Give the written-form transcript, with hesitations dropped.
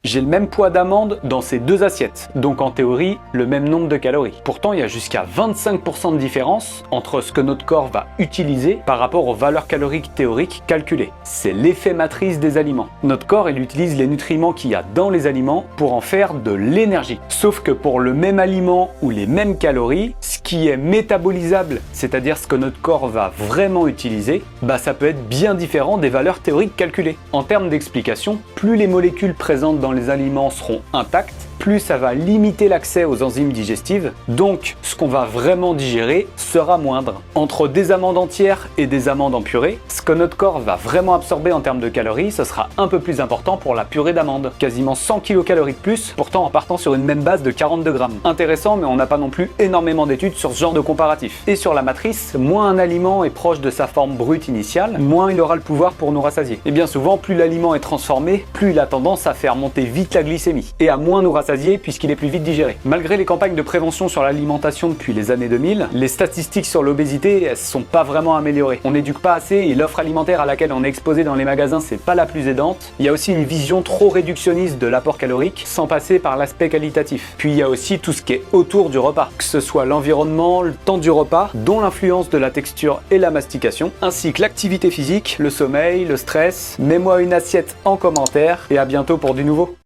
J'ai le même poids d'amandes dans ces deux assiettes, donc en théorie, le même nombre de calories. Pourtant, il y a jusqu'à 25% de différence entre ce que notre corps va utiliser par rapport aux valeurs caloriques théoriques calculées. C'est l'effet matrice des aliments. Notre corps, il utilise les nutriments qu'il y a dans les aliments pour en faire de l'énergie. Sauf que pour le même aliment ou les mêmes calories, ce qui est métabolisable, c'est-à-dire ce que notre corps va vraiment utiliser, ça peut être bien différent des valeurs théoriques calculées. En termes d'explication, plus les molécules présentes dans les aliments seront intactes, plus ça va limiter l'accès aux enzymes digestives, donc ce qu'on va vraiment digérer sera moindre. Entre des amandes entières et des amandes en purée, ce que notre corps va vraiment absorber en termes de calories, ce sera un peu plus important pour la purée d'amandes. Quasiment 100 kcal de plus, pourtant en partant sur une même base de 42 grammes. Intéressant, mais on n'a pas non plus énormément d'études sur ce genre de comparatif. Et sur la matrice, moins un aliment est proche de sa forme brute initiale, moins il aura le pouvoir pour nous rassasier. Et bien souvent, plus l'aliment est transformé, plus il a tendance à faire monter vite la glycémie, et à moins nous rassasier puisqu'il est plus vite digéré. Malgré les campagnes de prévention sur l'alimentation depuis les années 2000, les statistiques sur l'obésité, elles sont pas vraiment améliorées. On n'éduque pas assez et l'offre alimentaire à laquelle on est exposé dans les magasins, c'est pas la plus aidante. Il y a aussi une vision trop réductionniste de l'apport calorique, sans passer par l'aspect qualitatif. Puis il y a aussi tout ce qui est autour du repas, que ce soit l'environnement, le temps du repas, dont l'influence de la texture et la mastication, ainsi que l'activité physique, le sommeil, le stress. Mets-moi une assiette en commentaire et à bientôt pour du nouveau.